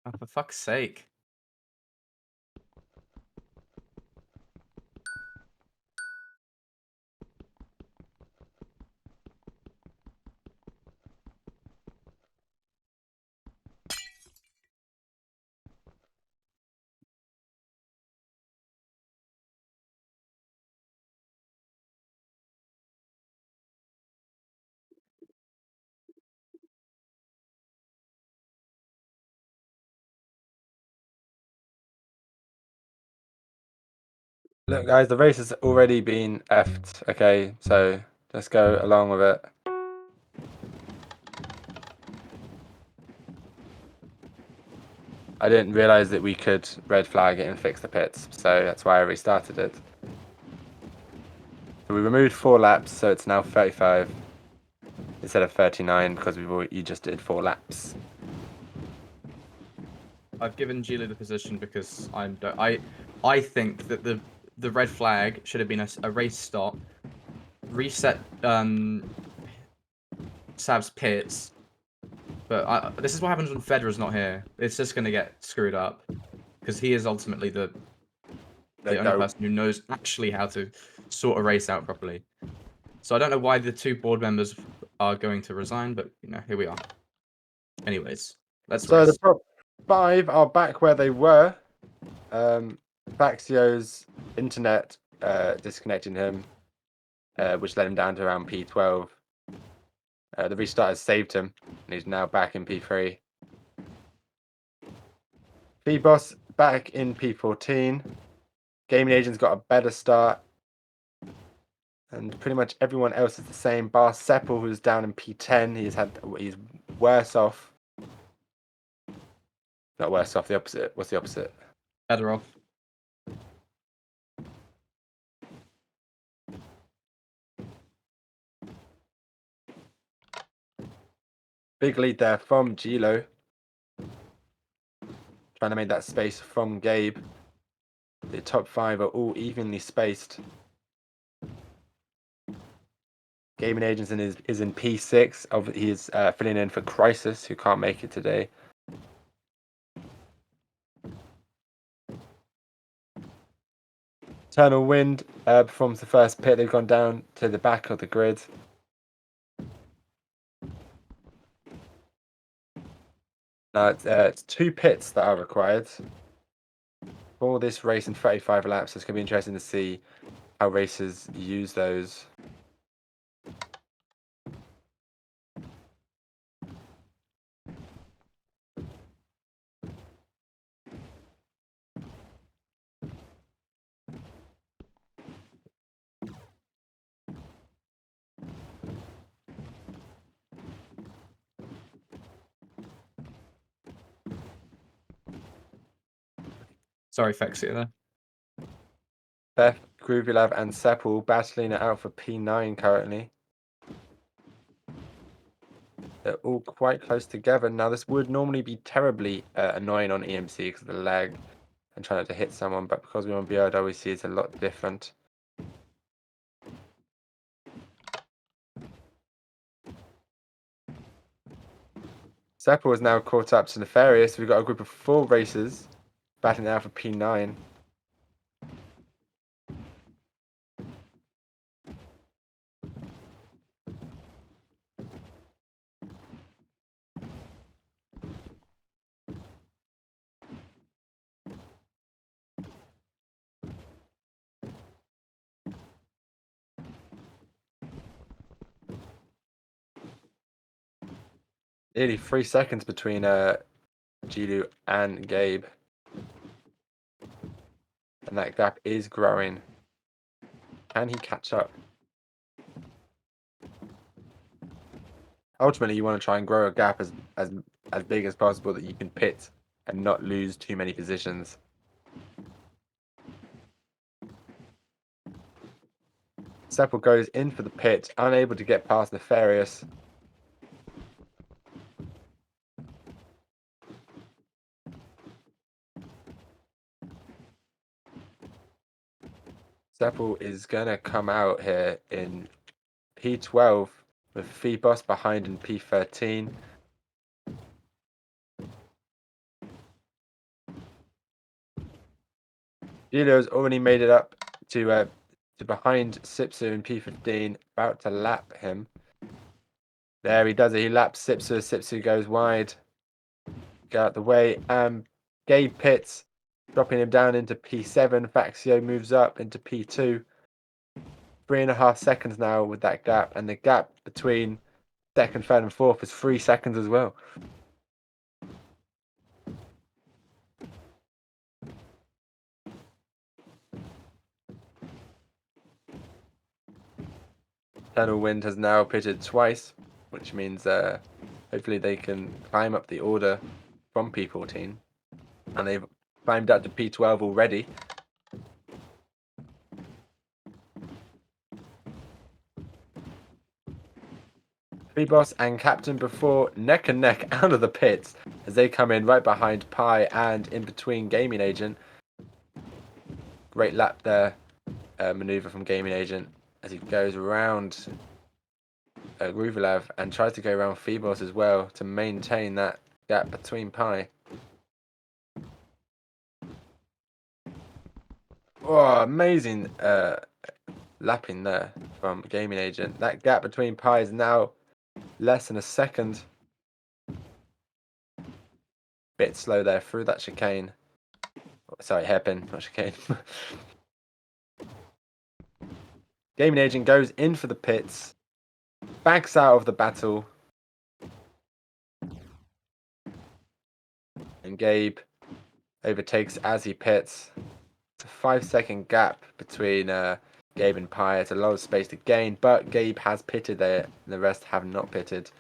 Oh, for fuck's sake. Look, guys, the race has already been effed. Okay, so let's go along with it. I didn't realize that we could red flag it and fix the pits, so that's why I restarted it. So we removed 4 laps, so it's now 35 instead of 39 because you just did 4 laps. I've given Gila the position because I think that the red flag should have been a race stop, reset Sav's pits, but this is what happens when Federer's not here. It's just gonna get screwed up because he is ultimately the only person who knows actually how to sort a race out properly. So I don't know why the 2 board members are going to resign, but you know, here we are. Anyways, let's So race. the top 5 are back where they were. Faxio's internet disconnecting him, which led him down to around P12. The restart has saved him, and he's now back in P3. Phoebos back in P14. Gaming Agent's got a better start. And pretty much everyone else is the same. Bar Seppel, who's down in P10, he's worse off. Not worse off, the opposite. What's the opposite? Better off. Big lead there from Gilo. Trying to make that space from Gabe. The top 5 are all evenly spaced. Gaming Agents is in P6. He is filling in for Crisis, who can't make it today. Eternal Wind performs the first pit. They've gone down to the back of the grid. Now it's 2 pits that are required for this race in 35 laps. It's going to be interesting to see how racers use those. Sorry, Fexia there. Beth, Groovylav, and Seppel battling it out for P9 currently. They're all quite close together. Now, this would normally be terribly annoying on EMC because of the lag and trying not to hit someone, but because we're on BRW, we see it's a lot different. Seppel is now caught up to Nefarious. We've got a group of 4 racers battling it out for P9. Nearly 3 seconds between Gilu and Gabe. And that gap is growing. Can he catch up? Ultimately, you want to try and grow a gap as big as possible that you can pit and not lose too many positions. Seppel goes in for the pit, unable to get past Nefarious. Seppel is going to come out here in P12 with Phoebos behind in P13. Julio's already made it up to behind Sipsu in P15, about to lap him. There he does it. He laps Sipsu. Sipsu goes wide. Get out the way. Gabe pits, dropping him down into P7. Faxio moves up into P2. 3.5 seconds now with that gap, and the gap between second, third, and fourth is 3 seconds as well. Eternal Wind has now pitted twice, which means hopefully they can climb up the order from P14, and they've climbed up to P12 already. Boss and Captain before neck and neck out of the pits as they come in right behind Pi and in between Gaming Agent. Great lap there, maneuver from Gaming Agent as he goes around Gruvilev and tries to go around Phoebos as well to maintain that gap between Pi. Oh, amazing lapping there from Gaming Agent. That gap between Pi is now less than a second. Bit slow there through that chicane. Sorry, hairpin, not chicane. Gaming Agent goes in for the pits, backs out of the battle, and Gabe overtakes as he pits. It's a 5-second gap between Gabe and Pi. It's a lot of space to gain, but Gabe has pitted there, and the rest have not pitted.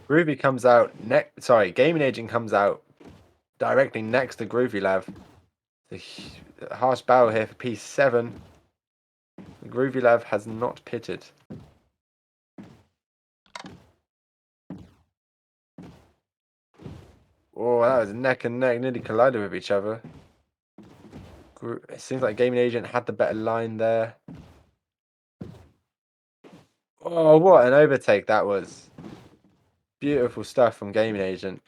Groovy comes out Gaming Agent comes out directly next to Groovylev. The harsh battle here for P7. Groovylev has not pitted. Oh, that was neck and neck, nearly collided with each other. It seems like Gaming Agent had the better line there. Oh, what an overtake that was. Beautiful stuff from Gaming Agent.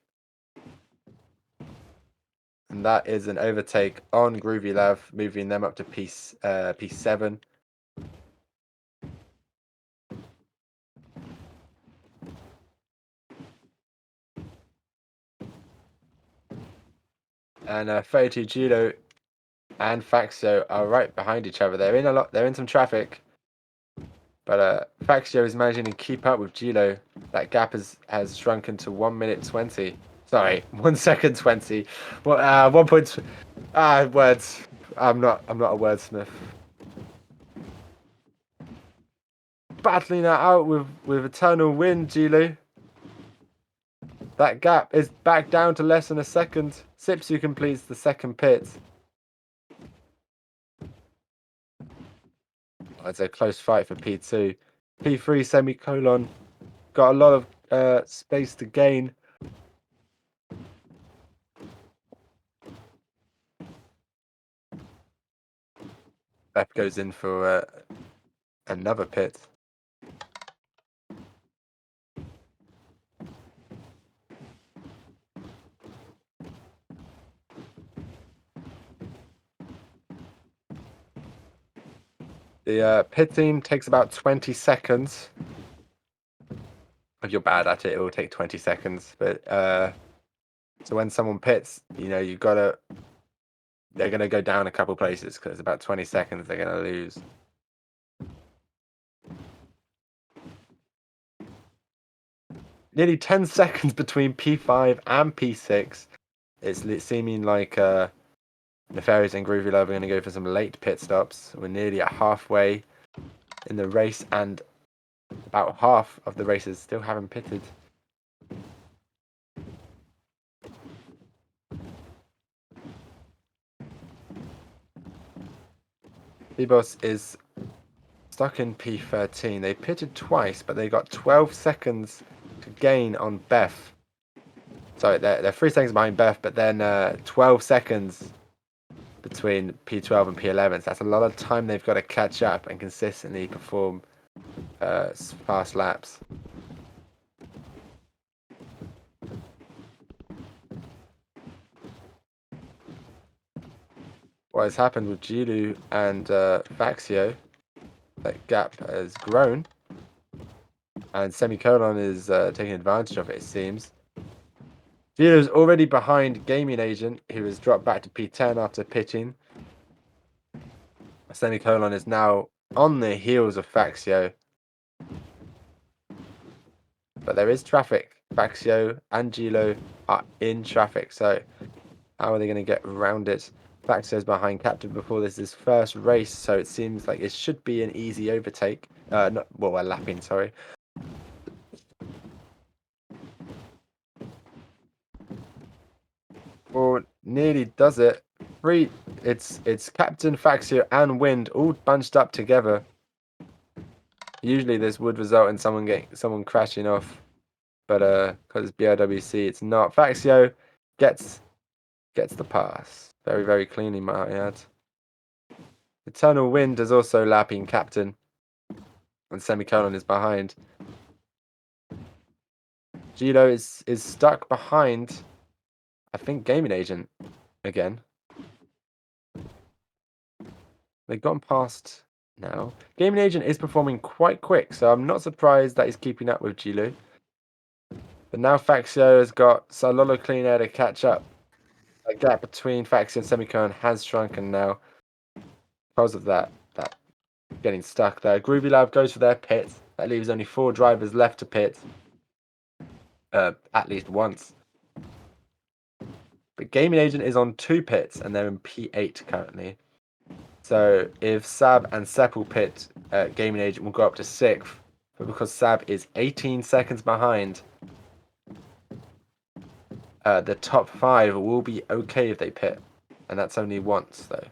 And that is an overtake on Groovylev, moving them up to P7. And 32 Judo and Faxio are right behind each other. They're in some traffic. But Faxio is managing to keep up with Gilo. That gap has shrunken to 1 minute 20. Sorry, 1 second 20. Well, 1 point. Words. I'm not a wordsmith. Battling that out with Eternal Wind, Gilo. That gap is back down to less than a second. Sipsu completes the second pit. It's a close fight for P2. P3 semicolon. Got a lot of space to gain. Beth goes in for another pit. The pitting takes about 20 seconds. If you're bad at it, it will take 20 seconds. But so when someone pits, they're gonna go down a couple places because about 20 seconds they're gonna lose. Nearly 10 seconds between P5 and P6. It's seeming like Nefarious and Groovy Love are going to go for some late pit stops. We're nearly at halfway in the race, and about half of the races still haven't pitted. Bibos is stuck in P13. They pitted twice, but they got 12 seconds to gain on Beth. Sorry, they're 3 seconds behind Beth, but then 12 seconds between P12 and P11. So that's a lot of time they've got to catch up and consistently perform fast laps. what has happened with Gilu and Faxio. That gap has grown. And Semicolon is taking advantage of it, it seems. Gilu's already behind Gaming Agent, who has dropped back to P10 after pitting. Semicolon is now on the heels of Faxio. But there is traffic. Faxio and Gilo are in traffic, so how are they going to get around it? Faxio's behind Captain before this is his first race, so it seems like it should be an easy overtake. A lapping, sorry. Or nearly does it. It's Captain, Faxio, and Wind all bunched up together. Usually this would result in someone crashing off, but because it's BRWC, it's not. Faxio gets the pass very, very cleanly, might I add. Eternal Wind is also lapping Captain, and Semicolon is behind. Gilo is stuck behind, I think, Gaming Agent again. They've gone past now. Gaming Agent is performing quite quick, so I'm not surprised that he's keeping up with Gilo. But now Faxio has got a lot of clean air to catch up. A gap between Faxio and Semicolon has shrunken now because of that getting stuck there. Groovy Lab goes for their pit. That leaves only 4 drivers left to pit. At least once. But Gaming Agent is on 2 pits and they're in P8 currently. So if Sab and Seppel pit, Gaming Agent will go up to 6th. But because Sab is 18 seconds behind, the top 5 will be okay if they pit. And that's only once though.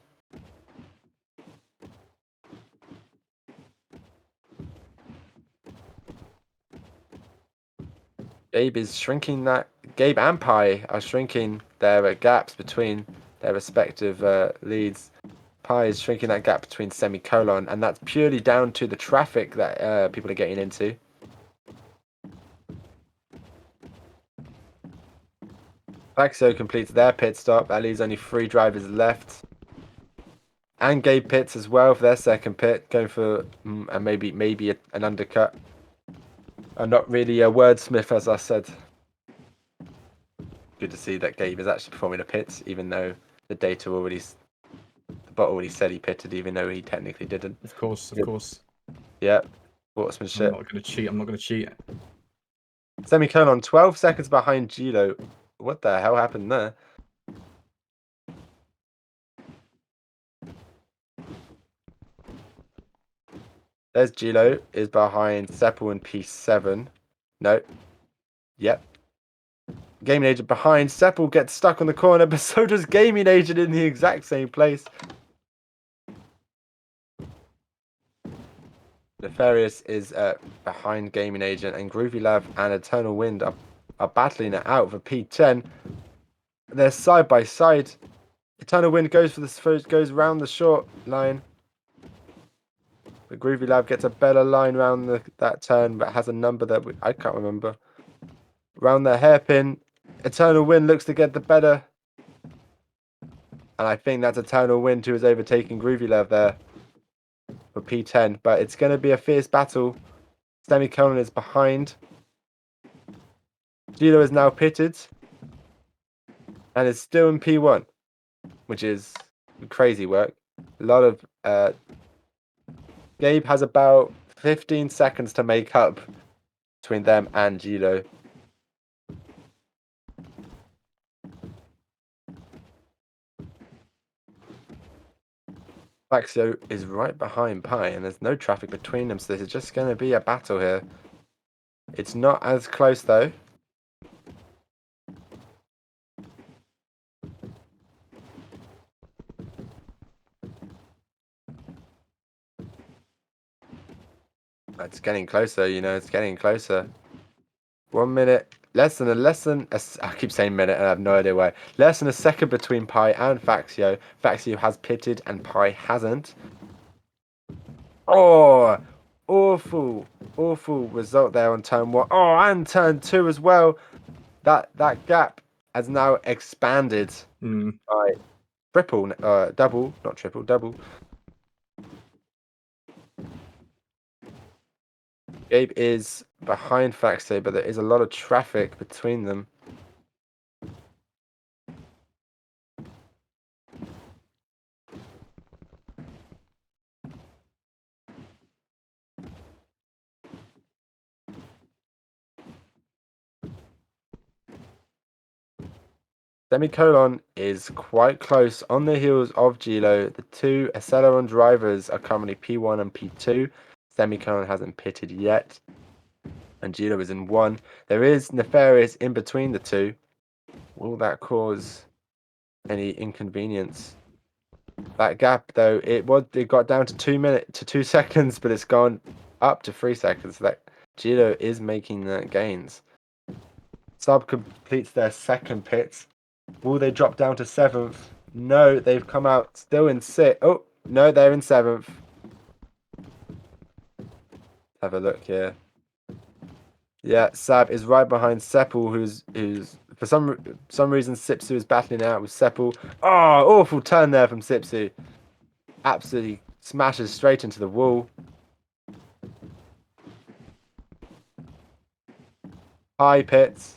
Gabe is shrinking that. Gabe and Pi are shrinking their gaps between their respective leads. Pi is shrinking that gap between Semicolon, and that's purely down to the traffic that people are getting into. Faxio completes their pit stop. That leaves only 3 drivers left. And Gabe pits as well for their second pit, going for maybe an undercut. I'm not really a wordsmith, as I said. Good to see that Gabe is actually performing a pit, even though the bot already said he pitted, even though he technically didn't. Of course. Yeah, sportsmanship. I'm not going to cheat. Semicolon 12 seconds behind Gilo. What the hell happened there? There's Gilo, is behind Seppel in P7. No. Yep. Gaming Agent behind. Seppel gets stuck on the corner, but so does Gaming Agent in the exact same place. Nefarious is behind Gaming Agent, and Groovy Lab and Eternal Wind are battling it out for P10. They're side by side. Eternal Wind goes goes around the short line. But Groovy Lab gets a better line around that turn, but has a number that I can't remember. Around the hairpin, Eternal Wind looks to get the better. And I think that's Eternal Wind who is overtaking Groovy Lab there for P10. But it's going to be a fierce battle. Semicolon is behind. Gilo is now pitted. And is still in P1. Which is crazy work. A lot of... Gabe has about 15 seconds to make up between them and Gilo. Faxio is right behind Pi, and there's no traffic between them, so this is just going to be a battle here. It's not as close, though. It's getting closer, it's getting closer. 1 minute, I keep saying minute and I have no idea why. Less than a second between Pi and Faxio. Faxio has pitted and Pi hasn't. Oh, awful result there on turn 1. Oh, and turn 2 as well. That gap has now expanded by triple, double, not triple, double. Gabe is behind Faxo, but there is a lot of traffic between them. Semicolon is quite close on the heels of Gilo. The two Aceleron drivers are currently P1 and P2. Semicolon hasn't pitted yet, and Gilo is in 1. There is Nefarious in between the two. Will that cause any inconvenience? That gap, though, it got down to 2 seconds, but it's gone up to 3 seconds. So that Gilo is making gains. Sub completes their second pit. Will they drop down to 7th? No, they've come out still in 6th. Oh, no, they're in 7th. Have a look here. Yeah, Sab is right behind Seppel, who's for some reason Sipsu is battling out with Seppel. Oh, awful turn there from Sipsu. Absolutely smashes straight into the wall. High pits.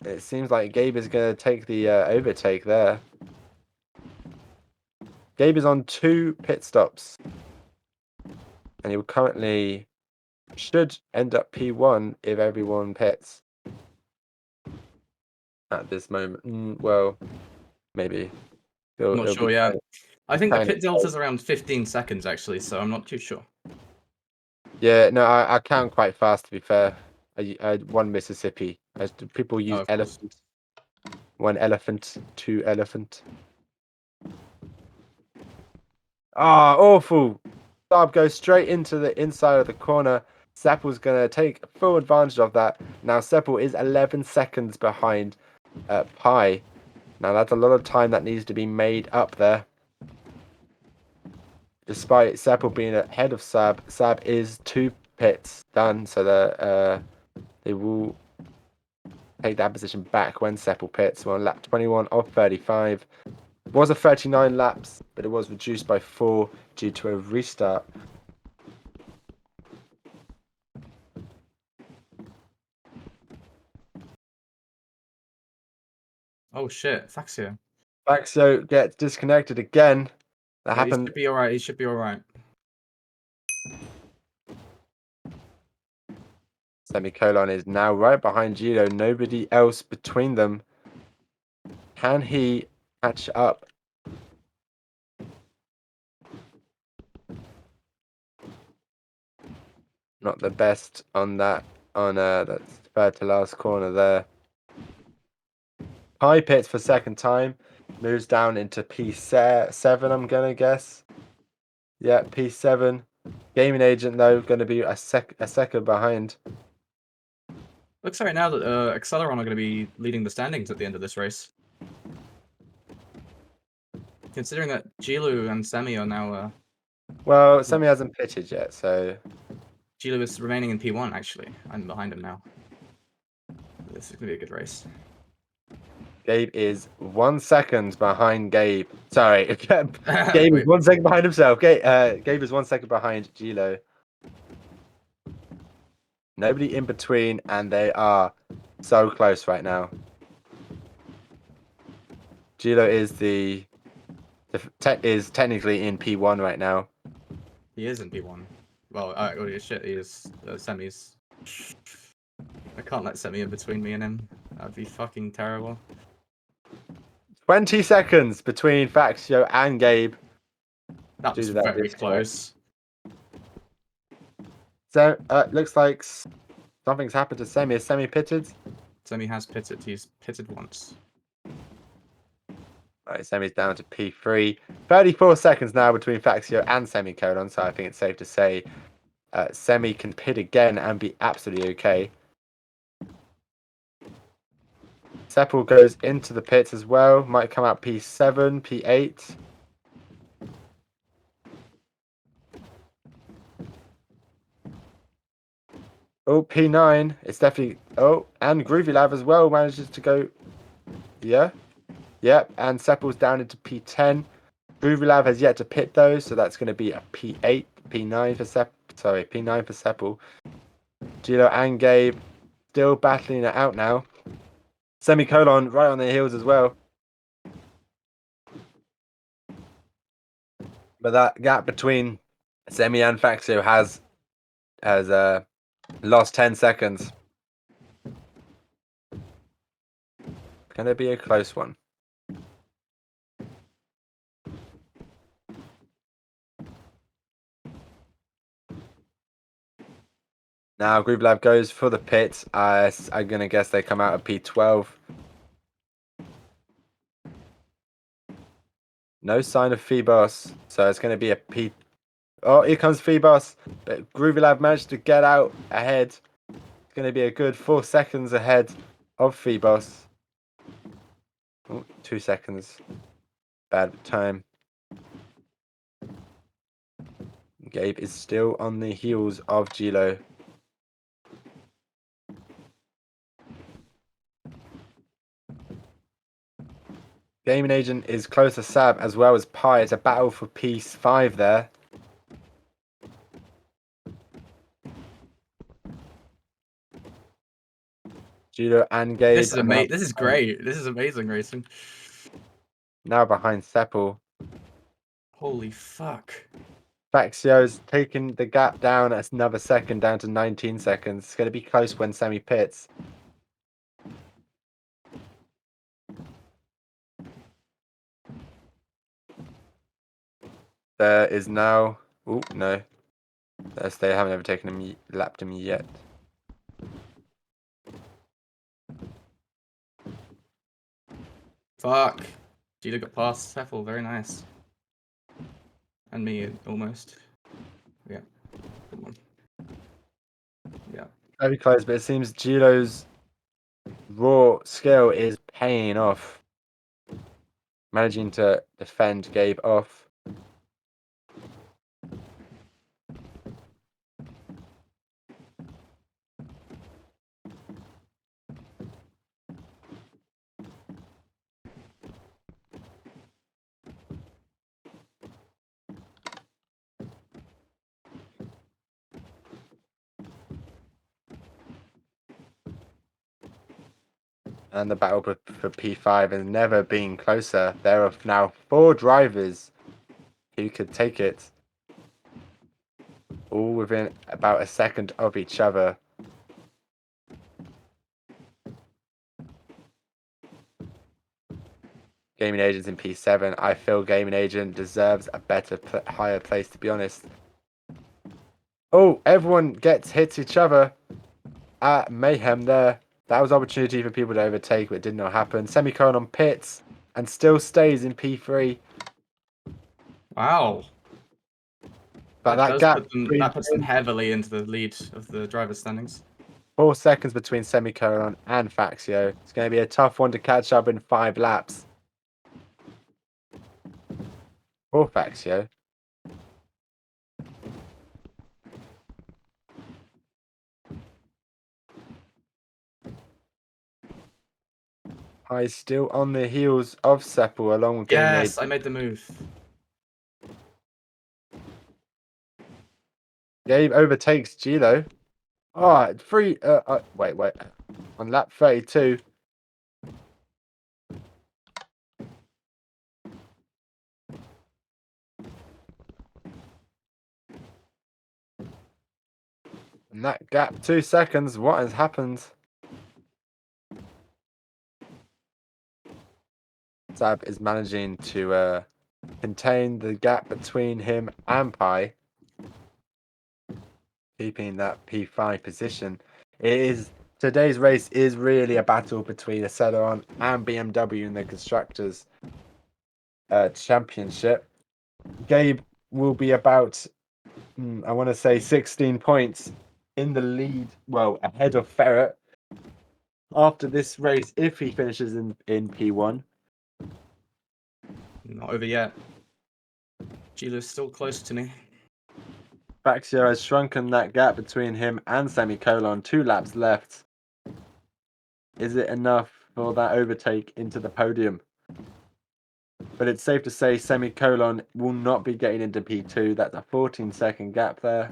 It seems like Gabe is going to take the overtake there. Gabe is on 2 pit stops. And he currently should end up P1 if everyone pits. At this moment. Well, maybe. I'm not sure, yeah. I think the pit delta's around 15 seconds, actually, so I'm not too sure. Yeah, no, I count quite fast, to be fair. I 1 Mississippi. As people use elephant. 1 elephant, 2 elephant. Ah, awful. Saab goes straight into the inside of the corner. Seppel's going to take full advantage of that. Now, Seppel is 11 seconds behind Pi. Now, that's a lot of time that needs to be made up there. Despite Seppel being ahead of Sab, Sab is 2 pits done, so they will take that position back when Seppel pits. We're on lap 21 of 35. It was a 39 laps, but it was reduced by 4 due to a restart. Oh shit, Faxio. Faxio gets disconnected again. That happened. He should be alright, he should be alright. Semicolon is now right behind Gilo. Nobody else between them. Can he catch up? Not the best on that that's third to last corner there. High pits for second time. Moves down into P7, I'm gonna guess. Yeah, P7. Gaming agent though gonna be a second behind. Looks right now that Acceleron are going to be leading the standings at the end of this race. Considering that Jilu and Semi are now... Well, Semi hasn't pitted yet, so... Jilu is remaining in P1, actually. I'm behind him now. This is going to be a good race. Gabe is 1 second behind Gabe. Sorry, Gabe is 1 second behind himself. Gabe is 1 second behind Gilo. Nobody in between, and they are so close right now. Gilo is is technically in P1 right now. He is in P1. Well, oh shit, he is Semi's. I can't let Semi in between me and him. That'd be fucking terrible. 20 seconds between Faxio and Gabe. That was very close. So, looks like something's happened to Semi. Is Semi pitted? Semi has pitted. He's pitted once. Right, Semi's down to P3. 34 seconds now between Faxio and Semicolon, so I think it's safe to say Semi can pit again and be absolutely okay. Seppel goes into the pits as well. Might come out P7, P8. Oh, P9. It's definitely... Oh, and Groovy Lab as well manages to go... Yeah. Yep, and Seppel's down into P10. Groovylav has yet to pit those, so that's going to be a P8, P9 for P9 for Seppel. Gilo and Gabe still battling it out now. Semicolon right on their heels as well. But that gap between Semi and Faxio has lost 10 seconds. Can it be a close one? Now Groovylav goes for the pit. I'm going to guess they come out of P12. No sign of Phoebos, so it's going to be a P. Oh, here comes Phoebos. But Groovylav managed to get out ahead. It's going to be a good 4 seconds ahead of Phoebos. Oh, 2 seconds. Bad time. Gabe is still on the heels of Gilo. Gaming Agent is close to Sab as well as Pi. It's a battle for P5 there. Gilo and Gabe. This is amazing. This is great. This is amazing racing. Now behind Seppel. Holy fuck. Faxio's taking the gap down at another second, down to 19 seconds. It's going to be close when Semi pits. There is now... Oh, no. They haven't overtaken him, lapped him yet. Fuck. Gilo got past Seffel. Very nice. And me, almost. Yeah. Good one. Yeah. Very close, but it seems Gilo's raw skill is paying off. Managing to defend Gabe off. And the battle for P5 has never been closer. There are now 4 drivers who could take it. All within about a second of each other. Gaming Agent's in P7. I feel Gaming Agent deserves a better, higher place, to be honest. Oh, everyone gets hits each other. Mayhem there. That was opportunity for people to overtake, but it did not happen. Semicolon pits and still stays in P3. Wow. But that gap that puts them heavily into the lead of the driver's standings. 4 seconds between Semicolon and Faxio. It's going to be a tough one to catch up in 5 laps. For Faxio. He's still on the heels of Seppel along with Gaming Agent. Yes, I made the move. Gabe overtakes Gilo. Oh, wait. On lap 32. And that gap, 2 seconds. What has happened? Sab is managing to contain the gap between him and Pi. Keeping that P5 position. Today's race is really a battle between Aceleron and BMW in the Constructors Championship. Gabe will be about, I want to say 16 points in the lead, well, ahead of Ferret after this race if he finishes in P1. Not over yet. Gilo's still close to me. Faxio has shrunken that gap between him and Semicolon. 2 laps left. Is it enough for that overtake into the podium? But it's safe to say Semicolon will not be getting into P2. That's a 14-second gap there.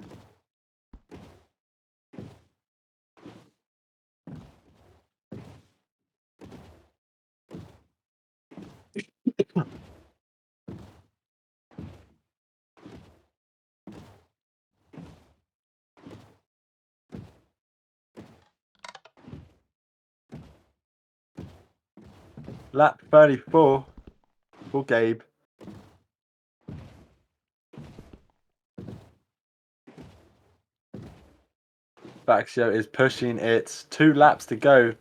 Lap 34 for Gabe. Faxio is pushing it. 2 laps to go.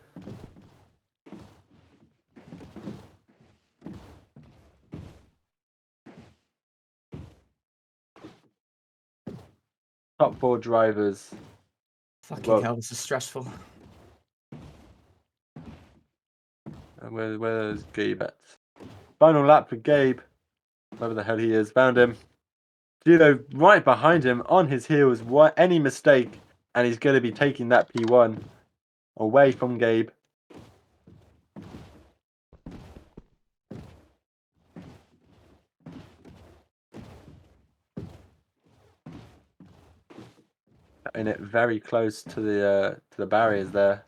Top 4 drivers. Fucking hell, this is stressful. Where's Gabe at? Final lap for Gabe. Wherever the hell he is. Found him. Gilo right behind him on his heels. Any mistake, and he's going to be taking that P1 away from Gabe. In it very close to the barriers there.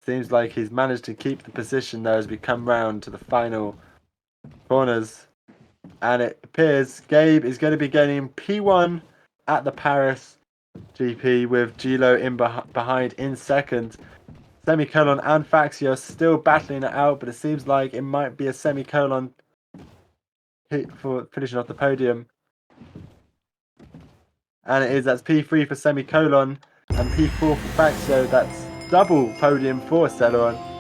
Seems like he's managed to keep the position though as we come round to the final corners. And it appears Gabe is going to be getting P1 at the Paris GP with Gilo in behind in second. Semicolon and Faxio still battling it out, but it seems like it might be a Semicolon hit for finishing off the podium. And it is, that's P3 for Semicolon and P4 for Faxio. That's double podium for Celeron.